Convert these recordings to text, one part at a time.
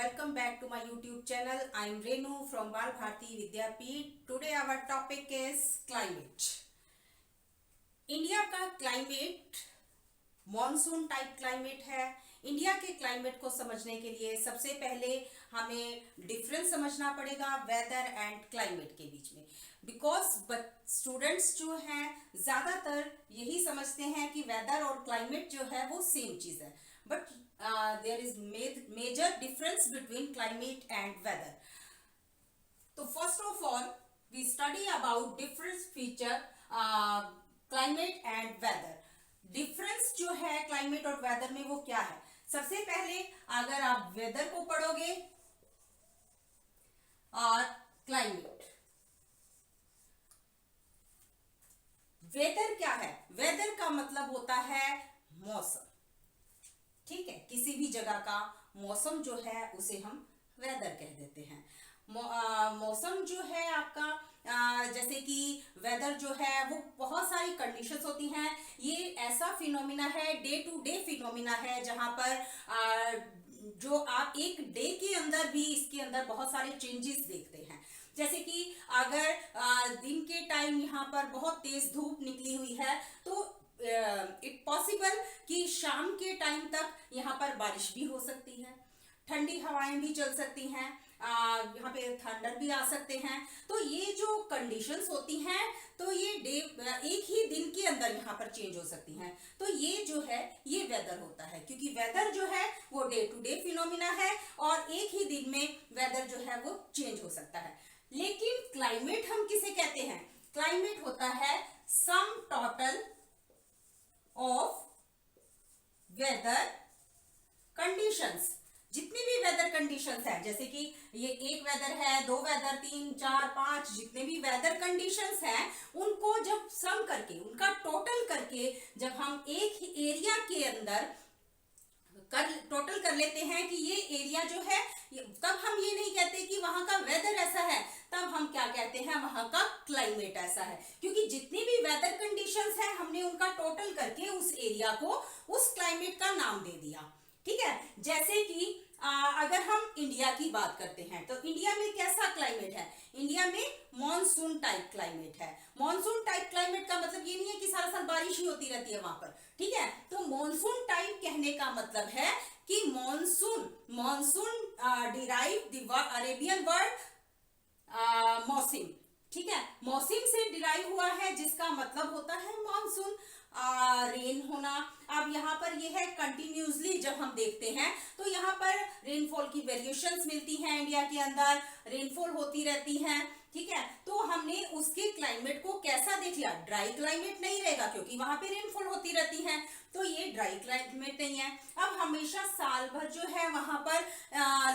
welcome back to my YouTube channel. I am Renu from Bal Bharti Vidyapeeth. Today our topic is climate. India का climate monsoon type climate है। India के climate को समझने के लिए सबसे पहले हमें डिफरेंस समझना पड़ेगा वेदर एंड क्लाइमेट के बीच में, बिकॉज स्टूडेंट्स जो हैं ज़्यादातर यही समझते हैं कि वेदर और क्लाइमेट जो है वो सेम चीज़ है, but there is major difference between climate and weather. तो first of all we study about difference feature climate and weather. Difference जो है क्लाइमेट और वेदर में वो क्या है? सबसे पहले अगर आप वेदर को पढ़ोगे और क्लाइमेट, वेदर क्या है? वेदर का मतलब होता है मौसम, ठीक है। किसी भी जगह का मौसम जो है उसे हम वेदर कह देते हैं। मौसम जो है आपका जैसे कि वेदर जो है वो बहुत सारी कंडीशंस होती हैं। ये ऐसा फिनोमिना है, डे टू डे फिनोमिना है, जहां पर जो आप एक डे के अंदर भी इसके अंदर बहुत सारे चेंजेस देखते हैं। जैसे कि अगर दिन के टाइम यहाँ पर बहुत तेज धूप निकली हुई है तो इट पॉसिबल कि शाम के टाइम तक यहाँ पर बारिश भी हो सकती है, ठंडी हवाएं भी चल सकती हैं, यहाँ पे थंडर भी आ सकते हैं। तो ये जो कंडीशंस होती हैं तो ये डे एक ही दिन के अंदर यहाँ पर चेंज हो सकती हैं। तो ये जो है ये वेदर होता है, क्योंकि वेदर जो है वो डे टू डे फिनोमिना है और एक ही दिन में वेदर जो है वो चेंज हो सकता है। लेकिन क्लाइमेट हम किसे कहते हैं? क्लाइमेट होता है sum total of weather conditions. जितनी भी वेदर कंडीशंस है, जैसे कि ये एक वेदर है, दो वेदर, तीन, चार, पांच, जितने भी वेदर कंडीशंस हैं उनको जब सम करके, उनका टोटल करके जब हम एक ही एरिया के अंदर टोटल कर लेते हैं कि ये एरिया जो है, तब हम ये नहीं कहते कि वहां का वेदर ऐसा है, तब हम क्या कहते हैं? वहां का क्लाइमेट ऐसा है। क्योंकि जितनी भी वेदर कंडीशंस हैं हमने उनका टोटल करके उस एरिया को उस क्लाइमेट का नाम दे दिया, ठीक है। जैसे कि अगर हम इंडिया की बात करते हैं तो इंडिया में कैसा क्लाइमेट है? इंडिया में मॉनसून टाइप क्लाइमेट है। मॉनसून टाइप क्लाइमेट का मतलब ये नहीं है कि सारा साल बारिश ही होती रहती है वहां पर, ठीक है। तो मॉनसून टाइप कहने का मतलब है कि monsoon derive the Arabian word मौसम, ठीक है। मौसम से डिराइव हुआ है जिसका मतलब होता है मॉनसून, रेन होना। अब यहाँ पर ये है कंटिन्यूसली जब हम देखते हैं तो यहाँ पर रेनफॉल की वेरिएशंस मिलती हैं, इंडिया के अंदर रेनफॉल होती रहती है, ठीक है। तो हमने उसके क्लाइमेट को कैसा देख लिया? ड्राई क्लाइमेट नहीं रहेगा क्योंकि वहां पे रेनफॉल होती रहती है, तो ये ड्राई क्लाइमेट नहीं है। अब हमेशा साल भर जो है वहां पर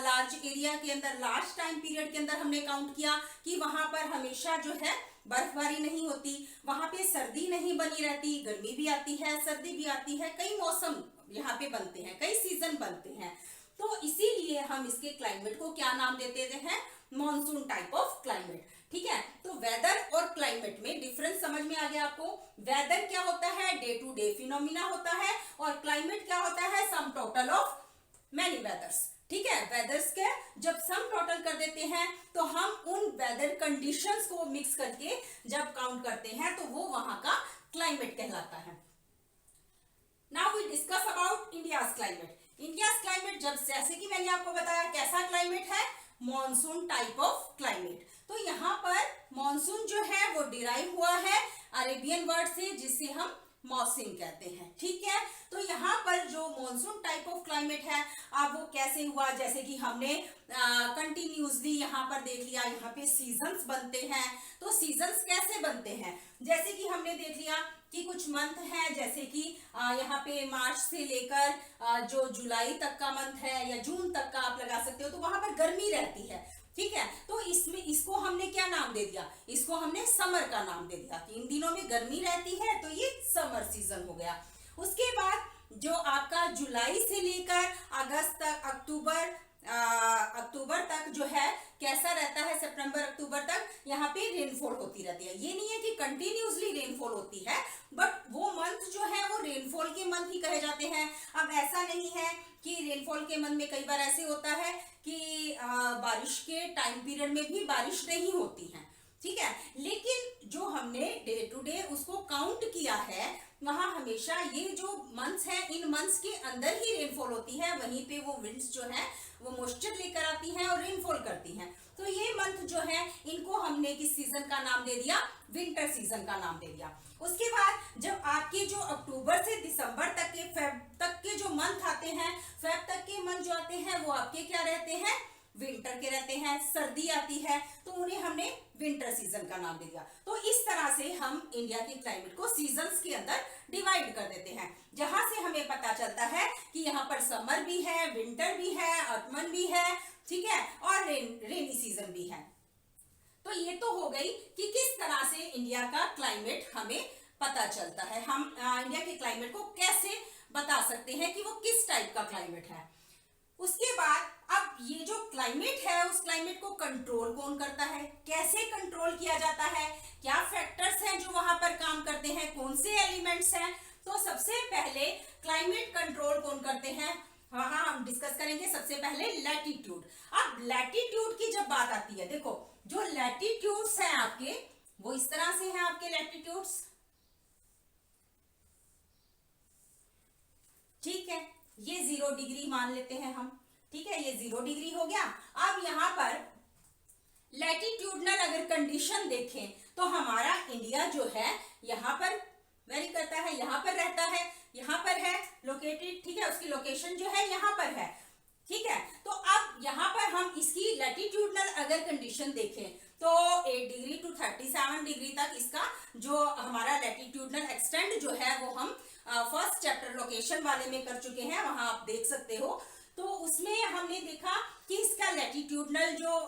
लार्ज एरिया के अंदर, लार्ज टाइम पीरियड के अंदर हमने काउंट किया कि वहां पर हमेशा जो है बर्फबारी नहीं होती, वहां पे सर्दी नहीं बनी रहती, गर्मी भी आती है, सर्दी भी आती है, कई मौसम यहाँ पे बनते हैं, कई सीजन बनते हैं। तो इसीलिए हम इसके क्लाइमेट को क्या नाम देते हैं? मॉनसून टाइप ऑफ क्लाइमेट, ठीक है। तो वेदर और क्लाइमेट में डिफरेंस समझ में आ गया आपको? वेदर क्या होता है? डे टू डे फिनोमिना होता है, और क्लाइमेट क्या होता है? सम टोटल ऑफ मैनी वेदर्स, ठीक है। वेदर्स के जब सम टोटल कर देते हैं तो हम उन वेदर कंडीशंस को मिक्स करके जब काउंट करते हैं तो वो वहां का क्लाइमेट कहलाता है। Now we discuss about India's climate. India's climate जब, जैसे कि मैंने आपको बताया, कैसा क्लाइमेट है? Monsoon type of climate. तो यहाँ पर मॉनसून जो है वो डिराइव हुआ है अरेबियन वर्ड से, जिसे हम मौसम कहते हैं, ठीक है। तो यहाँ पर जो मॉनसून टाइप ऑफ क्लाइमेट है, अब वो कैसे हुआ? जैसे कि हमने कंटिन्यूसली यहाँ पर देख लिया, यहाँ पे सीजन्स बनते हैं। तो सीजन्स कैसे बनते हैं? जैसे कि हमने देख लिया कि कुछ मंथ है, जैसे कि यहाँ पे मार्च से लेकर जो जुलाई तक का मंथ है या जून तक का आप लगा सकते हो, तो वहां पर गर्मी रहती है, ठीक है। तो इसमें इसको हमने क्या नाम दे दिया? इसको हमने समर का नाम दे दिया कि इन दिनों में गर्मी रहती है, तो ये समर सीजन हो गया। उसके बाद जो आपका जुलाई से लेकर अगस्त तक, अक्टूबर तक जो है कैसा रहता है? सितंबर अक्टूबर तक यहाँ पे रेनफॉल होती रहती है। ये नहीं है कि कंटिन्यूसली रेनफॉल होती है, बट वो मंथ जो है वो रेनफॉल के मंथ ही कहे जाते हैं। अब ऐसा नहीं है कि रेनफॉल के मंथ में कई बार ऐसे होता है कि बारिश के टाइम पीरियड में भी बारिश नहीं होती है, ठीक है, लेकिन जो हमने डे टू डे उसको काउंट किया है वहां हमेशा ये जो मंथ्स हैं इन मंथ्स के अंदर ही रेनफॉल होती है, वहीं पे वो विंड्स जो है वो मॉइस्चर लेकर आती हैं और रेनफॉल करती हैं। तो ये मंथ जो है इनको हमने किस सीजन का नाम दे दिया, विंटर सीजन का नाम दे दिया। उसके बाद जब आपके जो अक्टूबर से दिसंबर तक के फेब तक के जो मंथ आते हैं, फेब तक के मंथ जो आते हैं वो आपके क्या रहते हैं, विंटर के रहते हैं। सर्दी आती है तो उन्हें हमने विंटर सीजन का नाम दे दिया। तो इस तरह से हम इंडिया के क्लाइमेट को सीजन्स के अंदर डिवाइड कर देते हैं, जहां से हमें पता चलता है कि यहाँ पर समर भी है, विंटर भी है, ऑटमन भी है, ठीक है, और रेनी सीजन भी है। तो ये तो हो गई कि किस तरह से इंडिया का क्लाइमेट हमें पता चलता है, हम इंडिया के क्लाइमेट को कैसे बता सकते हैं कि वो किस टाइप का क्लाइमेट है। उसके बाद अब ये जो क्लाइमेट है उस क्लाइमेट को कंट्रोल कौन करता है, कैसे कंट्रोल किया जाता है, क्या फैक्टर्स हैं जो वहां पर काम करते हैं, कौन से एलिमेंट्स हैं। तो सबसे पहले क्लाइमेट कंट्रोल कौन करते हैं, हाँ हम डिस्कस करेंगे। सबसे पहले लैटिट्यूड। अब लैटिट्यूड की जब बात आती है, देखो जो लैटिट्यूड्स हैं आपके वो इस तरह से हैं, आपके लैटिट्यूड्स, ठीक है, ये 0 डिग्री मान लेते हैं हम, ठीक है, ये 0 डिग्री हो गया। अब यहाँ पर लैटिट्यूडनल अगर कंडीशन देखें तो हमारा इंडिया जो है यहाँ पर वेरी करता है, यहाँ पर रहता है, यहाँ पर है लोकेटेड, ठीक है, उसकी लोकेशन जो है यहाँ पर है, ठीक है। तो अब यहाँ पर हम इसकी लैटिट्यूडनल अगर कंडीशन देखें तो 8 डिग्री टू 37 डिग्री तक इसका जो हमारा लैटिट्यूडनल एक्सटेंड जो है वो हम फर्स्ट चैप्टर लोकेशन वाले में कर चुके हैं, वहां आप देख सकते हो। तो उसमें हमने देखा कि इसका लैटिट्यूडनल जो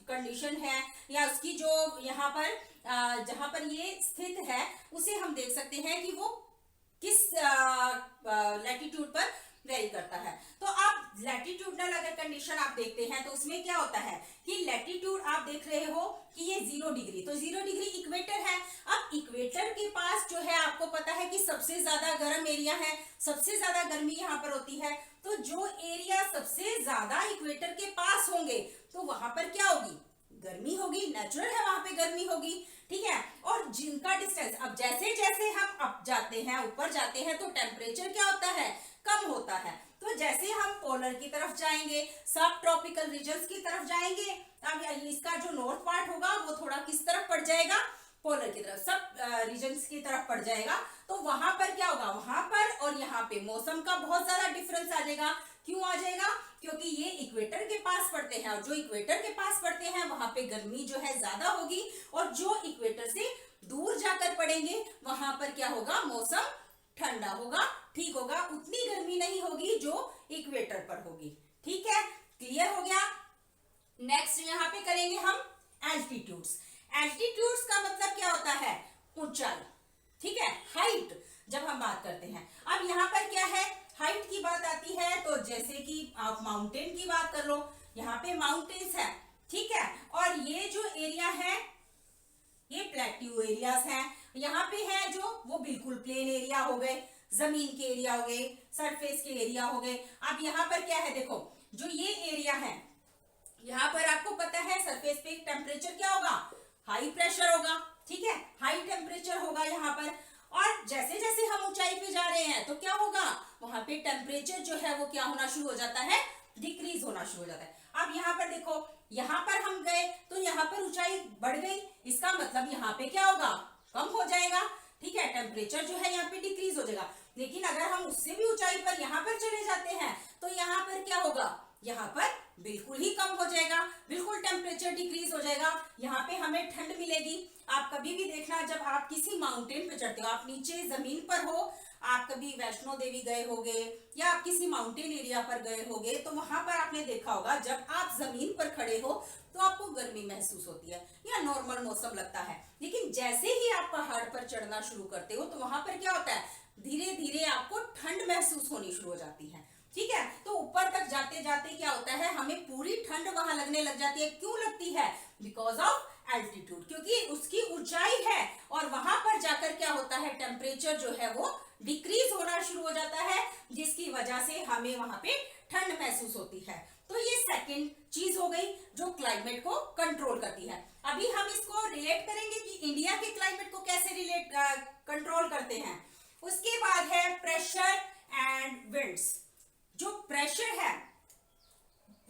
कंडीशन है या उसकी जो यहाँ पर जहां पर ये स्थित है उसे हम देख सकते हैं कि वो किस लैटिट्यूड पर वेरी करता है। तो आप लैटिट्यूडनल अगर कंडीशन आप देखते हैं तो उसमें क्या होता है कि लैटिट्यूड आप देख रहे हो कि ये 0 डिग्री, तो 0 डिग्री इक्वेटर है। अब इक्वेटर के पास जो है आपको पता है कि सबसे ज्यादा गर्म एरिया है, सबसे ज्यादा गर्मी यहाँ पर होती है। तो जो एरिया सबसे ज्यादा इक्वेटर के पास होंगे तो वहां पर क्या होगी, गर्मी होगी, नेचुरल है वहां पे गर्मी होगी, ठीक है। और जिनका डिस्टेंस, अब जैसे जैसे हम अप जाते हैं, ऊपर जाते हैं तो टेम्परेचर क्या होता है, कम होता है। तो जैसे हम पोलर की तरफ जाएंगे, सब ट्रॉपिकल रीजन्स की तरफ जाएंगे, अब इसका जो नॉर्थ पार्ट होगा वो थोड़ा किस तरफ पड़ जाएगा, पोलर की तरफ, सब रीजन्स की तरफ पड़ जाएगा। तो वहां पर क्या होगा, वहां पर और यहाँ पे मौसम का बहुत ज्यादा डिफरेंस आ जाएगा। क्यों आ जाएगा, क्योंकि ये इक्वेटर के पास पड़ते हैं और जो इक्वेटर के पास पड़ते हैं वहां पे गर्मी जो है ज्यादा होगी, और जो इक्वेटर से दूर जाकर पड़ेंगे वहां पर क्या होगा, मौसम ठंडा होगा, ठीक होगा, उतनी गर्मी नहीं होगी जो इक्वेटर पर होगी, ठीक है, क्लियर हो गया। नेक्स्ट यहाँ पे करेंगे हम एल्टीट्यूड्स। एल्टीट्यूड्स का मतलब क्या होता है, ऊंचाई, ठीक है, हाइट जब हम बात करते हैं। अब यहाँ पर क्या है, हाइट की बात आती है तो जैसे कि आप माउंटेन की बात कर लो, यहाँ पे माउंटेन्स है, ठीक है, और ये जो एरिया है ये प्लेट्यू एरियाज हैं, यहाँ पे है जो वो बिल्कुल प्लेन एरिया हो गए, जमीन के एरिया हो गए, सरफेस के एरिया हो गए। अब यहाँ पर क्या है, देखो जो ये एरिया है यहाँ पर आपको पता है सरफेस पे टेम्परेचर क्या होगा, हाई प्रेशर होगा, ठीक है, हाई टेम्परेचर होगा यहाँ पर। और जैसे जैसे हम ऊंचाई पे जा रहे हैं तो क्या होगा, वहां पे टेम्परेचर जो है वो क्या होना शुरू हो जाता है, डिक्रीज होना शुरू हो जाता है। अब यहाँ पर देखो, यहाँ पर हम गए तो यहाँ पर ऊंचाई बढ़ गई, इसका मतलब यहाँ पे क्या होगा, कम हो जाएगा, ठीक है, टेम्परेचर जो है यहाँ पे डिक्रीज हो जाएगा। लेकिन अगर हम उससे भी ऊंचाई पर यहाँ पर चले जाते हैं तो यहाँ पर क्या होगा, यहाँ पर बिल्कुल ही कम हो जाएगा, बिल्कुल टेम्परेचर डिक्रीज हो जाएगा, यहाँ पे हमें ठंड मिलेगी। आप कभी भी देखना जब आप किसी माउंटेन पे चढ़ते हो, आप नीचे जमीन पर हो, आप कभी वैष्णो देवी गए होगे या आप किसी माउंटेन एरिया पर गए होगे तो वहां पर आपने देखा होगा जब आप जमीन पर खड़े हो तो आपको गर्मी महसूस होती है या नॉर्मल मौसम लगता है। लेकिन जैसे ही आप पहाड़ पर चढ़ना शुरू करते हो तो वहां पर क्या होता है, धीरे धीरे आपको ठंड महसूस होनी शुरू हो जाती है, ठीक है। तो ऊपर तक जाते जाते क्या होता है, हमें पूरी ठंड वहां लगने लग जाती है। क्यों लगती है, बिकॉज ऑफ एल्टीट्यूड, क्योंकि उसकी ऊंचाई है और वहां पर जाकर जाकर क्या होता है, टेम्परेचर जो है वो डिक्रीज होना शुरू हो जाता है, जिसकी वजह से हमें वहां पे ठंड महसूस होती है। तो ये सेकंड चीज हो गई जो क्लाइमेट को कंट्रोल करती है। अभी हम इसको रिलेट करेंगे कि इंडिया के क्लाइमेट को कैसे कंट्रोल करते हैं। उसके बाद है प्रेशर एंड विंड्स। जो प्रेशर है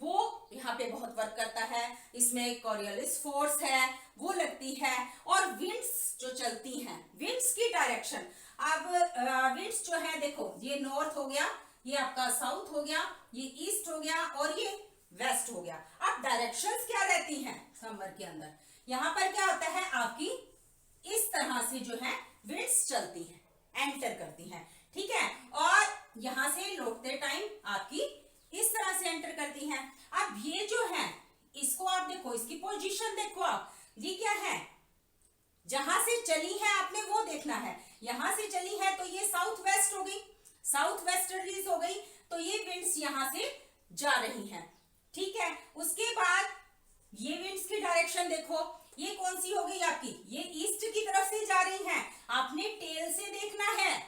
वो यहाँ पे बहुत वर्क करता है, इसमें कॉरियोलिस फोर्स है वो लगती है, और विंड्स जो चलती हैं, विंड्स की डायरेक्शन, अब विंड्स जो है देखो, ये नॉर्थ हो गया, ये आपका साउथ हो गया, ये ईस्ट हो गया और ये वेस्ट हो गया। अब डायरेक्शंस क्या रहती हैं समर के अंदर, यहाँ पर क्या होता है आपकी इस तरह से जो है विंड्स चलती हैं, एंटर करती हैं, ठीक है, और यहां से लौटते टाइम आपकी इस तरह से एंटर करती हैं। अब ये जो है इसको आप देखो, इसकी पोजीशन देखो आप, ये क्या है, जहां से चली है आपने वो देखना है, यहां से चली है तो ये साउथ वेस्ट हो गई, साउथ वेस्टर्लीज हो गई, तो ये विंड्स यहां से जा रही हैं, ठीक है। उसके बाद ये विंड्स की डायरेक्शन देखो, ये कौन सी हो गई आपकी, ये ईस्ट की तरफ से जा रही हैं। आपने टेल से देखना है,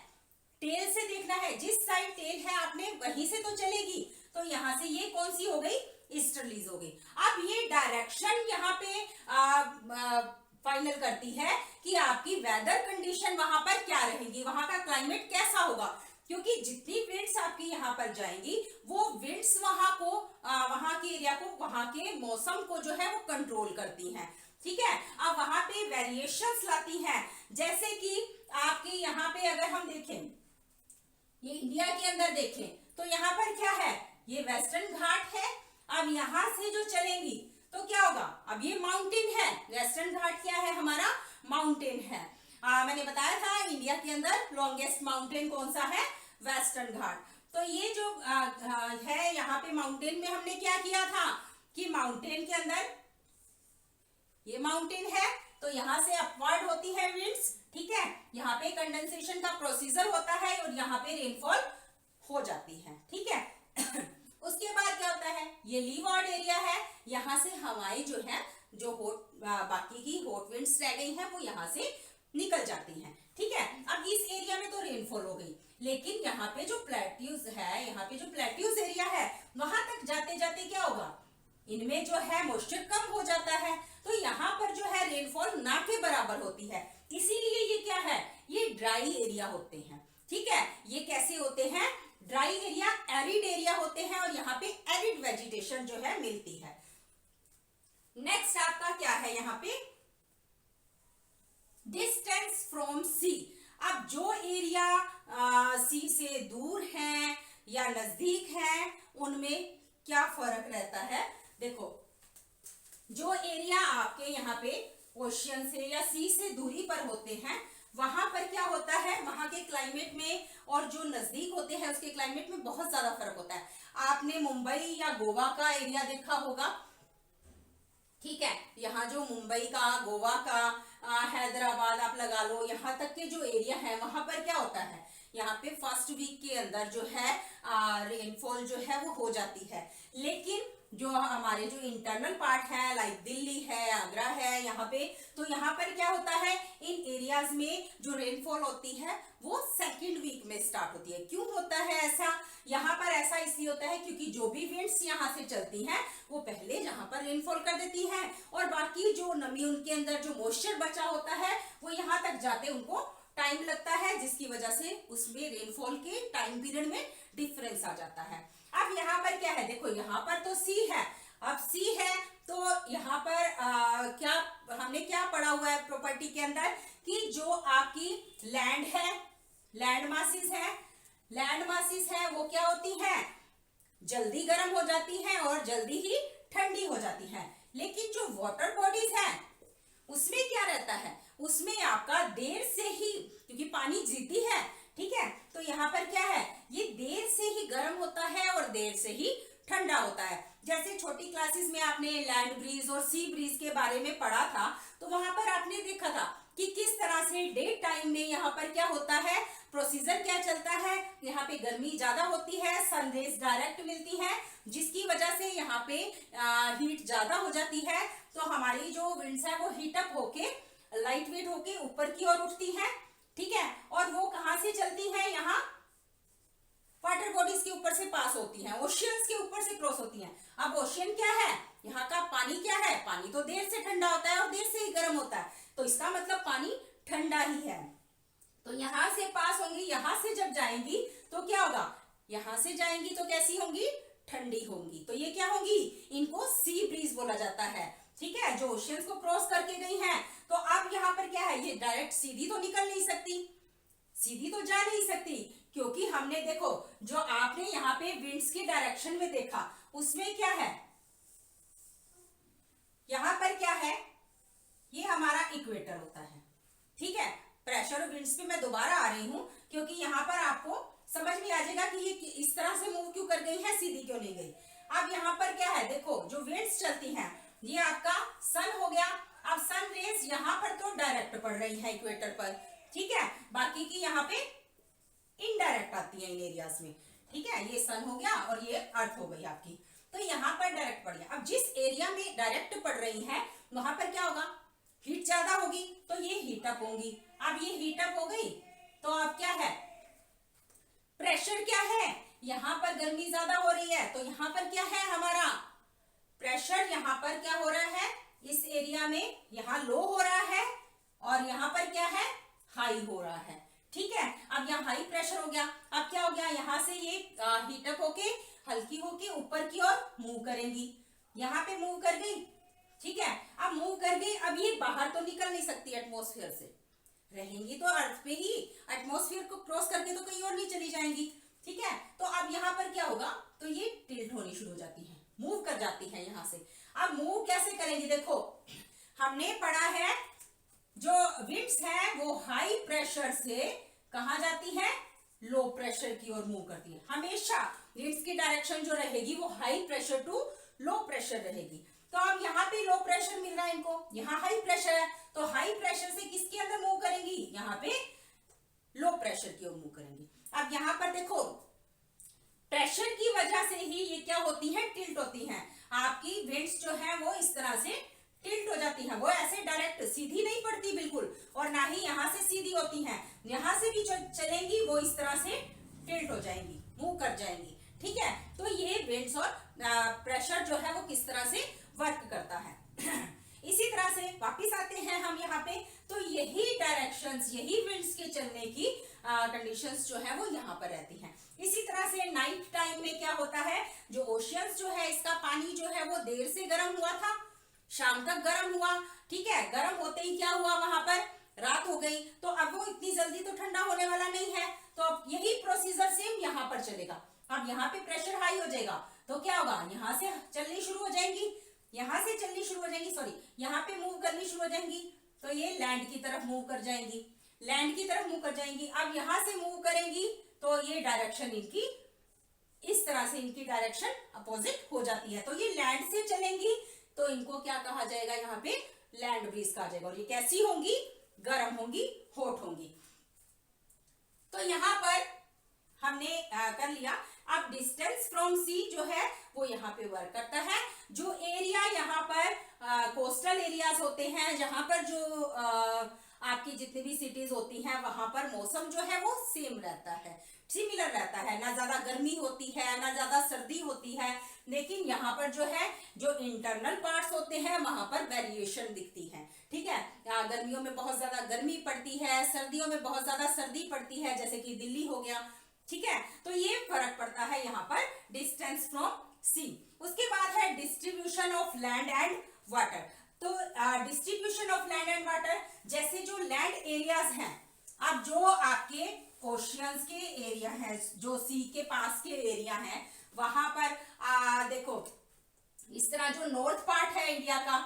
टेल से देखना है, जिस साइड टेल है आपने वहीं से तो चलेगी, तो यहां से ये कौन सी हो गई, ईस्टर्लीज हो गई। अब ये डायरेक्शन यहाँ पे फाइनल करती है कि आपकी वेदर कंडीशन वहां पर क्या रहेगी, वहां का क्लाइमेट कैसा होगा, क्योंकि जितनी विंड्स आपकी यहाँ पर जाएंगी वो विंड्स वहां को वहां के एरिया को, वहां के मौसम को जो है वो कंट्रोल करती हैं, ठीक है। अब वहां पे वेरिएशंस लाती हैं, जैसे कि आपके यहाँ पे अगर हम देखें, ये इंडिया के अंदर देखें तो यहाँ पर क्या है, ये वेस्टर्न घाट है। अब यहां से जो चलेंगी तो क्या होगा, अब ये माउंटेन है, वेस्टर्न घाट क्या है हमारा, माउंटेन है। मैंने बताया था इंडिया के अंदर लॉन्गेस्ट माउंटेन कौन सा है, वेस्टर्न घाट। तो ये जो है यहाँ पे माउंटेन में हमने क्या किया था कि माउंटेन के अंदर ये माउंटेन है तो यहाँ से अपवर्ड होती है विंड्स, ठीक है, यहाँ पे कंडेंसेशन का प्रोसीजर होता है और यहाँ पे रेनफॉल हो जाती है, ठीक है। उसके बाद क्या होता है, ये लीवार्ड एरिया है, यहाँ से हवाएं जो है, जो बाकी की हॉट विंड्स रह गई हैं वो यहाँ से निकल जाती हैं, ठीक है। अब इस एरिया में तो रेनफॉल हो गई, लेकिन यहाँ पे जो प्लेट्यूज है, यहाँ पे जो प्लेट्यूज एरिया है वहां तक जाते जाते क्या होगा, इनमें जो है मॉइस्चर कम हो जाता है, तो यहाँ पर जो है रेनफॉल ना के बराबर होती है, इसीलिए ये क्या है, ये ड्राई एरिया होते हैं, ठीक है। ये कैसे होते हैं, ड्राई एरिया, एरिड एरिया होते हैं, और यहाँ पे एरिड वेजिटेशन जो है मिलती है। नेक्स्ट आपका क्या है यहाँ पे, डिस्टेंस फ्रॉम सी। अब जो एरिया सी से दूर है या नजदीक है उनमें क्या फर्क रहता है, देखो जो एरिया आपके यहाँ पे ओशियन से या सी से दूरी पर होते हैं वहां पर क्या होता है, वहां के क्लाइमेट में और जो नजदीक होते हैं उसके क्लाइमेट में बहुत ज्यादा फर्क होता है। आपने मुंबई या गोवा का एरिया देखा होगा, ठीक है, यहाँ जो मुंबई का, गोवा का, हैदराबाद आप लगा लो, यहाँ तक के जो एरिया है वहां पर क्या होता है, यहाँ पे फर्स्ट वीक के अंदर जो है रेनफॉल जो है वो हो जाती है, लेकिन जो हमारे जो इंटरनल पार्ट है लाइक दिल्ली है, आगरा है, यहाँ पे तो यहाँ पर क्या होता है, इन एरियाज में जो रेनफॉल होती है वो सेकंड वीक में स्टार्ट होती है। क्यों होता है ऐसा, यहाँ पर ऐसा इसलिए होता है क्योंकि जो भी विंड्स यहाँ से चलती हैं वो पहले यहाँ पर रेनफॉल कर देती हैं, और बाकी जो नमी उनके अंदर जो मॉइस्चर बचा होता है वो यहाँ तक जाते उनको टाइम लगता है, जिसकी वजह से उसमें रेनफॉल के टाइम पीरियड में डिफरेंस आ जाता है। अब यहाँ पर क्या है, देखो यहाँ पर तो सी है, अब सी है तो यहाँ पर क्या हमने क्या पढ़ा हुआ है प्रॉपर्टी के अंदर कि जो आपकी लैंड है, लैंड मासेस है, लैंड मासेस है वो क्या होती हैं, जल्दी गर्म हो जाती हैं और जल्दी ही ठंडी हो जाती हैं, लेकिन जो वाटर बॉडीज है उसमें क्या रहता है, उसमें आपका देर से ही, क्योंकि पानी जीती है, ठीक है, तो यहाँ पर क्या है, ये देर से ही गर्म होता है और देर से ही ठंडा होता है। जैसे छोटी क्लासेस में आपने लैंड ब्रीज और सी ब्रीज के बारे में पढ़ा था, तो वहां पर आपने देखा था कि किस तरह से डे टाइम में यहाँ पर क्या होता है, प्रोसीजर क्या चलता है, यहाँ पे गर्मी ज्यादा होती है, सनरेज डायरेक्ट मिलती है, जिसकी वजह से यहाँ पे हीट ज्यादा हो जाती है, तो हमारी जो विंड्स है वो हीट अप होके लाइट वेट होके ऊपर की ओर उठती है, ठीक है, और वो कहां से चलती है, यहाँ वाटर बॉडीज के ऊपर से पास होती हैं, ओशियंस के ऊपर से क्रॉस होती हैं। अब ओशियन क्या है, यहाँ का पानी क्या है, पानी तो देर से ठंडा होता है और देर से ही गर्म होता है, तो इसका मतलब पानी ठंडा ही है। तो यहां से पास होंगी, यहां से जब जाएंगी तो क्या होगा, यहां से जाएंगी तो कैसी होंगी, ठंडी होंगी। तो ये क्या होंगी, इनको सी ब्रीज बोला जाता है। ठीक है, जो ओशियंस को क्रॉस करके गई हैं, तो अब यहाँ पर क्या है, ये डायरेक्ट सीधी तो निकल नहीं सकती, सीधी तो जा नहीं सकती, क्योंकि हमने देखो जो आपने यहाँ पे विंड्स के डायरेक्शन में देखा, उसमें क्या है, यहां पर क्या है, ये हमारा इक्वेटर होता है। ठीक है, प्रेशर और विंड्स पे मैं दोबारा आ रही हूं, क्योंकि यहाँ पर आपको समझ में आ जाएगा कि ये इस तरह से मूव क्यों कर गई है, सीधी क्यों नहीं गई। अब यहाँ पर क्या है, देखो जो विंड्स चलती हैं, ये आपका सन हो गया। अब सन रेज यहाँ पर तो डायरेक्ट पड़ रही है इक्वेटर पर, ठीक है, बाकी की यहाँ पे इनडायरेक्ट आती है इन एरियाज में। ठीक है, ये सन हो गया और ये अर्थ हो गई आपकी, तो यहाँ पर डायरेक्ट पड़ गया। अब जिस एरिया में डायरेक्ट पड़ रही है वहां पर क्या होगा, हीट ज्यादा होगी, तो ये हीट अप होंगी। अब ये हीट अप हो गई, तो अब क्या है, प्रेशर क्या है, यहाँ पर गर्मी ज्यादा हो रही है, तो यहाँ पर क्या है हमारा प्रेशर, यहाँ पर क्या हो रहा है, इस एरिया में यहाँ लो हो रहा है और यहाँ पर क्या है, हाई हो रहा है। ठीक है, अब यहाँ हाई प्रेशर हो गया। अब क्या हो गया, यहाँ से ये हीटअप होके हल्की होके ऊपर की ओर मूव करेंगी, यहाँ पे मूव कर गई। ठीक है, अब मूव कर गई, अब ये बाहर तो निकल नहीं सकती, एटमॉस्फेयर से रहेंगी तो अर्थ पे ही, एटमॉस्फेयर को क्रॉस करके तो कहीं और नहीं चली जाएंगी। ठीक है, तो अब यहाँ पर क्या होगा, तो ये टिल्ट होनी शुरू हो जाती है, मूव कर जाती है यहाँ से। अब मूव कैसे करेंगी, देखो हमने पढ़ा है जो विंड्स है वो हाई प्रेशर से कहा जाती है, लो प्रेशर की ओर मूव करती है। हमेशा विंड्स की डायरेक्शन जो रहेगी वो high pressure to low pressure रहेगी। तो अब यहाँ पे लो प्रेशर मिल रहा है इनको, यहाँ हाई प्रेशर है, तो हाई प्रेशर से किसके अंदर मूव करेंगी, यहाँ पे लो प्रेशर की ओर मूव करेंगी। अब यहाँ पर देखो प्रेशर की वजह से ही ये क्या होती है, टिल्ट होती हैं। आपकी विंड्स जो है वो इस तरह से टिल्ट हो जाती है, वो ऐसे डायरेक्ट सीधी नहीं पड़ती बिल्कुल, और ना ही यहाँ से सीधी होती हैं, यहाँ से भी चलेंगी वो इस तरह से टिल्ट हो जाएंगी, मूव कर जाएंगी। ठीक है, तो ये विंड्स और प्रेशर जो है वो किस तरह से वर्क करता है। इसी तरह से वापिस आते हैं हम यहाँ पे, तो यही डायरेक्शंस, यही विंड्स के चलने की कंडीशंस जो है वो यहाँ पर रहती हैं। इसी तरह से नाइट टाइम में क्या होता है, जो ओशियंस जो है इसका पानी जो है वो देर से गर्म हुआ था, शाम तक गर्म हुआ। ठीक है, गर्म होते ही क्या हुआ, वहां पर रात हो गई, तो अब वो इतनी जल्दी तो ठंडा होने वाला नहीं है, तो अब यही प्रोसीजर सेम यहाँ पर चलेगा। अब यहाँ पे प्रेशर हाई हो जाएगा, तो क्या होगा, यहाँ से चलनी शुरू हो जाएंगी, यहाँ से चलनी शुरू हो जाएंगी, सॉरी यहाँ पे मूव करनी शुरू हो जाएंगी, तो ये लैंड की तरफ मूव कर जाएंगी, लैंड की तरफ मूव कर जाएंगी। अब यहाँ से मूव करेंगी तो ये डायरेक्शन इनकी इस तरह से, इनकी डायरेक्शन अपोजिट हो जाती है, तो ये लैंड से चलेंगी, तो इनको क्या कहा जाएगा, यहाँ पे लैंड ब्रीज कहा जाएगा। और ये कैसी होंगी, गर्म होंगी, हॉट होंगी। तो यहाँ पर हमने कर लिया। अब डिस्टेंस फ्रॉम सी जो है वो यहाँ पे वर्क करता है। जो एरिया यहाँ पर कोस्टल एरियाज होते हैं, जहां पर जो आपकी जितनी भी सिटीज होती हैं वहां पर मौसम जो है वो सेम रहता है, सिमिलर रहता है, ना ज्यादा गर्मी होती है ना ज्यादा सर्दी होती है। लेकिन यहाँ पर जो है, जो इंटरनल पार्ट्स होते हैं वहां पर वेरिएशन दिखती है। ठीक है, गर्मियों में बहुत ज्यादा गर्मी पड़ती है, सर्दियों में बहुत ज्यादा सर्दी पड़ती है, जैसे कि दिल्ली हो गया। ठीक है, तो ये फर्क पड़ता है यहाँ पर डिस्टेंस फ्रॉम सी। उसके बाद है distribution of land and water. तो distribution of land and water, जैसे जो लैंड एरियाज हैं, अब जो आपके ओशियंस के एरिया है, जो सी के पास के एरिया हैं, वहां पर देखो इस तरह जो नॉर्थ पार्ट है इंडिया का,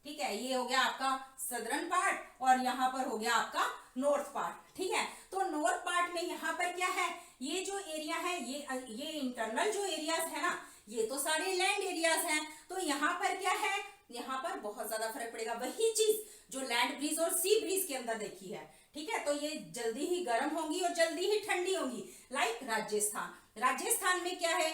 ठीक है, ये हो गया आपका सदर्न पार्ट और यहाँ पर हो गया आपका नॉर्थ पार्ट। ठीक है, तो नॉर्थ पार्ट में यहाँ पर क्या है, ये जो एरिया है, ये इंटरनल जो एरियाज है ना, ये तो सारे लैंड एरियाज हैं। तो यहाँ पर क्या है, यहाँ पर बहुत ज्यादा फर्क पड़ेगा। वही चीज जो लैंड ब्रीज और सी ब्रीज के अंदर देखी है। ठीक है, तो ये जल्दी ही गर्म होंगी और जल्दी ही ठंडी होंगी। लाइक राजस्थान, राजस्थान में क्या है,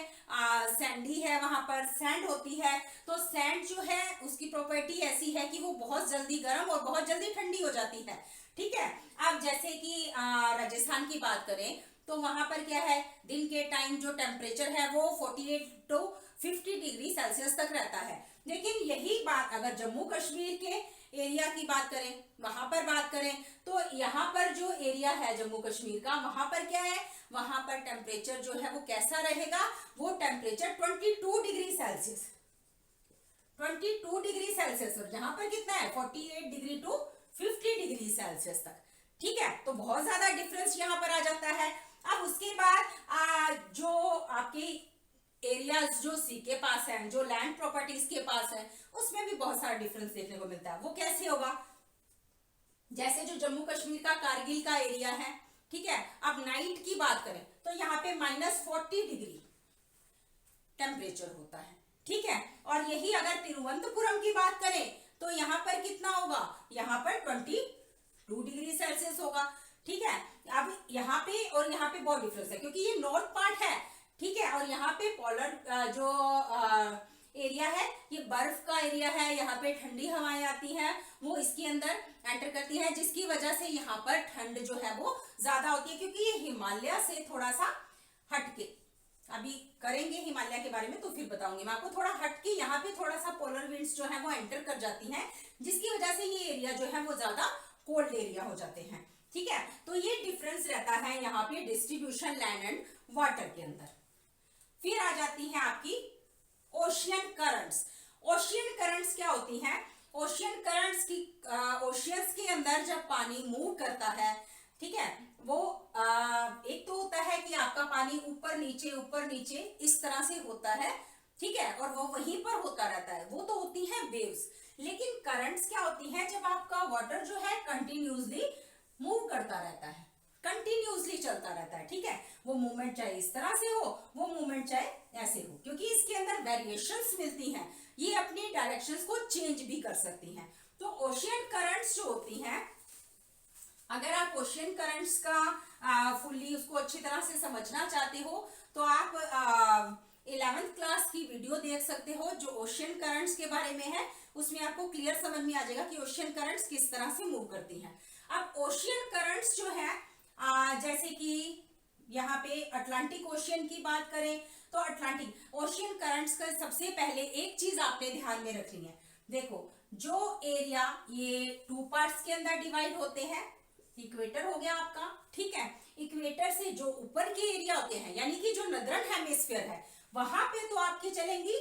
सैंडी है, वहां पर सैंड होती है। तो सैंड जो है उसकी प्रॉपर्टी ऐसी है कि वो बहुत जल्दी गर्म और बहुत जल्दी ठंडी हो जाती है। ठीक है। अब जैसे कि राजस्थान की बात करें तो वहां पर क्या है, दिन के टाइम जो टेम्परेचर है वो 48 टू 50 डिग्री सेल्सियस तक रहता है। लेकिन यही बात अगर जम्मू कश्मीर के एरिया की बात करें, वहां पर बात करें, तो यहाँ पर जो एरिया है जम्मू कश्मीर का, वहां पर क्या है, वहां पर टेम्परेचर जो है वो कैसा रहेगा, वो temperature 22 degree Celsius, 22 degree Celsius, और यहाँ पर कितना है 48 डिग्री टू 50 डिग्री सेल्सियस तक। ठीक है, तो बहुत ज्यादा डिफरेंस यहाँ पर आ जाता है। अब उसके बाद जो आपके एरियाज जो सी के पास है, जो लैंड प्रॉपर्टीज के पास है, उसमें भी बहुत सारा डिफरेंस देखने को मिलता है। वो कैसे होगा, जैसे जो जम्मू कश्मीर का कारगिल का एरिया है, ठीक है, अब नाइट की बात करें तो यहाँ पे -40 डिग्री टेम्परेचर होता है। ठीक है, और यही अगर तिरुवनंतपुरम की बात करें तो यहाँ पर कितना होगा, यहाँ पर 22 डिग्री सेल्सियस होगा। ठीक है, अब यहाँ पे और यहाँ पे बहुत डिफरेंस है क्योंकि ये नॉर्थ पार्ट है। ठीक है, और यहाँ पे पोलर जो एरिया है, ये बर्फ का एरिया है, यहाँ पे ठंडी हवाएं आती हैं, वो इसके अंदर एंटर करती हैं, जिसकी वजह से यहाँ पर ठंड जो है वो ज्यादा होती है, क्योंकि ये हिमालय से थोड़ा सा हटके, अभी करेंगे हिमालय के बारे में तो फिर बताऊंगी मैं आपको, थोड़ा हटके यहाँ पे थोड़ा सा पोलर विंड्स जो है वो एंटर कर जाती हैं, जिसकी वजह से ये एरिया जो है वो ज्यादा कोल्ड एरिया हो जाते हैं। ठीक है, तो ये डिफरेंस रहता है यहाँ पे डिस्ट्रीब्यूशन लैंड एंड वाटर के अंदर। फिर आ जाती है आपकी ओशियन करंट्स। ओशियन करंट्स क्या होती हैं, ओशियन करंट्स की ओशियंस के अंदर जब पानी मूव करता है, ठीक है, वो एक तो होता है कि आपका पानी ऊपर नीचे इस तरह से होता है। ठीक है, और वो वहीं पर होता रहता है, वो तो होती है वेव्स। लेकिन करंट्स क्या होती हैं, जब आपका वाटर जो है कंटिन्यूसली मूव करता रहता है, कंटिन्यूसली चलता रहता है। ठीक है, वो मूवमेंट चाहे इस तरह से हो, वो मूवमेंट चाहे ऐसे हो, क्योंकि इसके अंदर वेरिएशंस मिलती हैं, ये अपनी डायरेक्शंस को चेंज भी कर सकती हैं। तो ओशियन करंट्स जो होती हैं, अगर आप ओशियन करंट्स का फुल्ली उसको अच्छी तरह से समझना चाहते हो तो आप 11th क्लास की वीडियो देख सकते हो जो ओशियन करंट्स के बारे में है, उसमें आपको क्लियर समझ में आ जाएगा कि ओशियन करंट्स किस तरह से मूव करती हैं। अब ओशियन करंट्स जो है जैसे कि यहाँ पे अटलांटिक ओशियन की बात करें तो अटलांटिक ओशियन करंट्स का सबसे पहले एक चीज आपने ध्यान में रखनी है। देखो, जो एरिया ये 2 पार्ट्स के अंदर डिवाइड होते हैं, इक्वेटर हो गया आपका, ठीक है, इक्वेटर से जो ऊपर के एरिया होते हैं, यानी कि जो नदर्न हेमिस्फीयर है, वहां पे तो आपकी चलेंगी